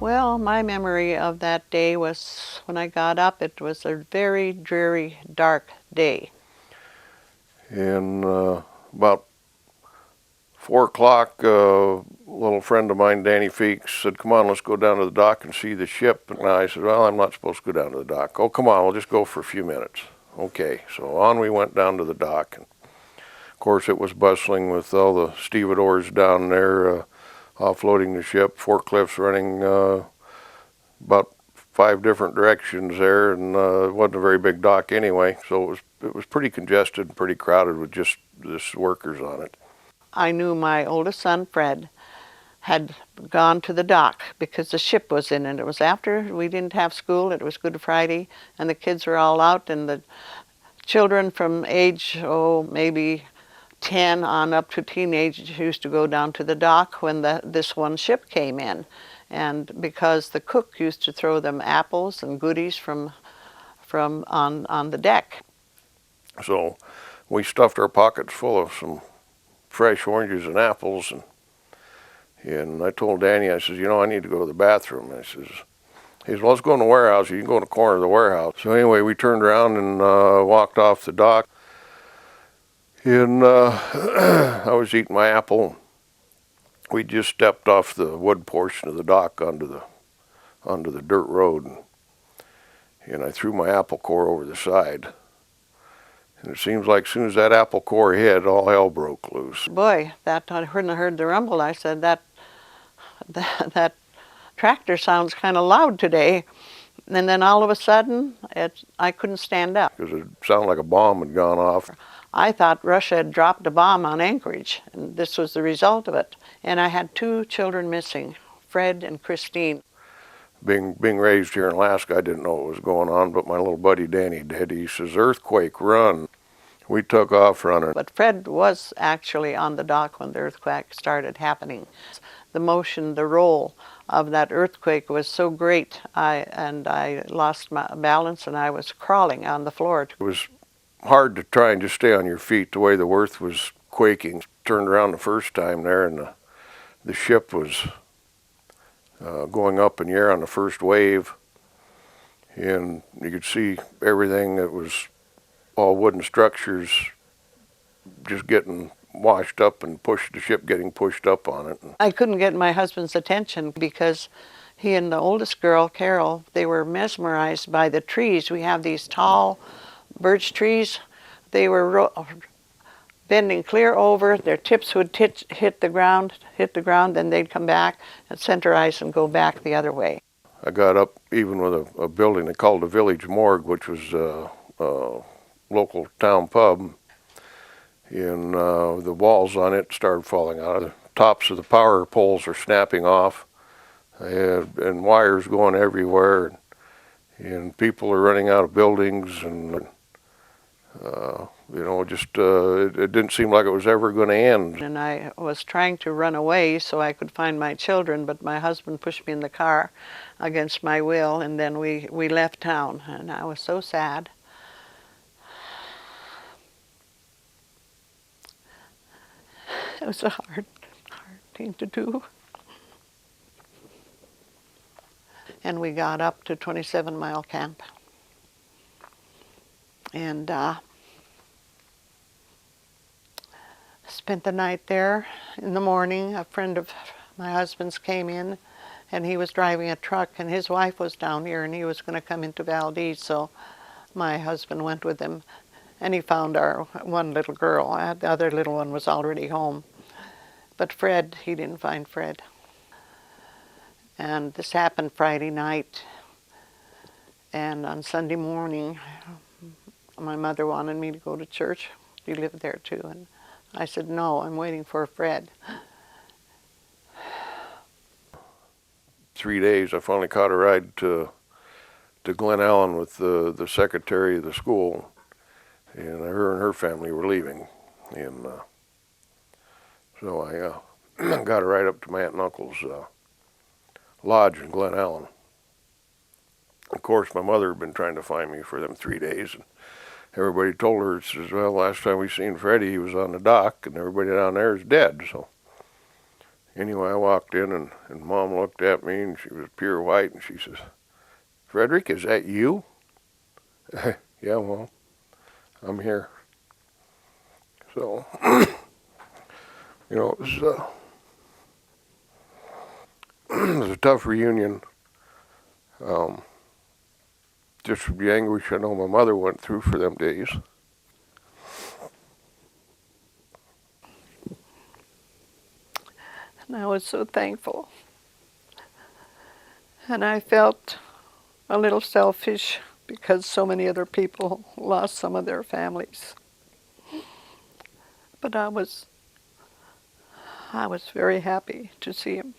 Well, my memory of that day was when I got up, it was a very dreary, dark day. And about 4 o'clock, a little friend of mine, Danny Feeks, said, "Come on, let's go down to the dock and see the ship." And I said, "Well, I'm not supposed to go down to the dock." "Oh, come on, we'll just go for a few minutes." Okay, so on we went down to the dock. And of course, it was bustling with all the stevedores down there offloading the ship, forklifts running about 5 different directions there, and it wasn't a very big dock anyway, so it was pretty congested and pretty crowded with just workers on it. I knew my oldest son, Fred, had gone to the dock because the ship was in it. It was after we didn't have school. It was Good Friday, and the kids were all out, and the children from age, maybe 10 on up to teenage used to go down to the dock when this one ship came in. And because the cook used to throw them apples and goodies from on the deck. So we stuffed our pockets full of some fresh oranges and apples, and I told Danny, I says, I need to go to the bathroom. And he says, "Well, let's go in the warehouse. You can go in the corner of the warehouse." So anyway, we turned around and walked off the dock, and I was eating my apple. We just stepped off the wood portion of the dock onto the dirt road, and I threw my apple core over the side. And it seems like as soon as that apple core hit, all hell broke loose. Boy, I heard the rumble. I said, that tractor sounds kind of loud today. And then all of a sudden, I couldn't stand up. Because it sounded like a bomb had gone off. I thought Russia had dropped a bomb on Anchorage, and this was the result of it. And I had 2 children missing, Fred and Christine. Being raised here in Alaska, I didn't know what was going on, but my little buddy Danny did. He says, "Earthquake, run." We took off running. But Fred was actually on the dock when the earthquake started happening. The motion, the roll of that earthquake was so great, I lost my balance and I was crawling on the floor. It was hard to try and just stay on your feet the way the earth was quaking. Turned around the first time there, and the ship was going up in the air on the first wave, and you could see everything that was all wooden structures just getting washed up and the ship getting pushed up on it. I couldn't get my husband's attention because he and the oldest girl, Carol, they were mesmerized by the trees. We have these tall birch trees. They were bending clear over. Their tips would hit the ground, then they'd come back and center ice and go back the other way. I got up even with a building they called the Village Morgue, which was a local town pub, and the walls on it started falling out. The tops of the power poles are snapping off, and wires going everywhere, and people are running out of buildings, and it didn't seem like it was ever going to end. And I was trying to run away so I could find my children, but my husband pushed me in the car against my will, and then we left town, and I was so sad. It was a hard thing to do. And we got up to 27 Mile Camp. And spent the night there. In the morning, a friend of my husband's came in, and he was driving a truck, and his wife was down here, and he was going to come into Valdez, so my husband went with him. And he found our one little girl. The other little one was already home. But Fred, he didn't find Fred. And this happened Friday night. And on Sunday morning, my mother wanted me to go to church. She lived there too. And I said, "No, I'm waiting for Fred." 3 days, I finally caught a ride to Glen Allen with the secretary of the school. And her and her family were leaving, and so I got a ride up to my aunt and uncle's lodge in Glen Allen. Of course, my mother had been trying to find me for them 3 days, and everybody told her, says, "Well, last time we seen Freddie, he was on the dock, and everybody down there is dead." So, Anyway, I walked in and Mom looked at me and she was pure white and she says, "Frederick, is that you?" "Yeah, Mom, I'm here." So, it was, it was a tough reunion. Just from the anguish I know my mother went through for them days. And I was so thankful. And I felt a little selfish because so many other people lost some of their families. But I was very happy to see him.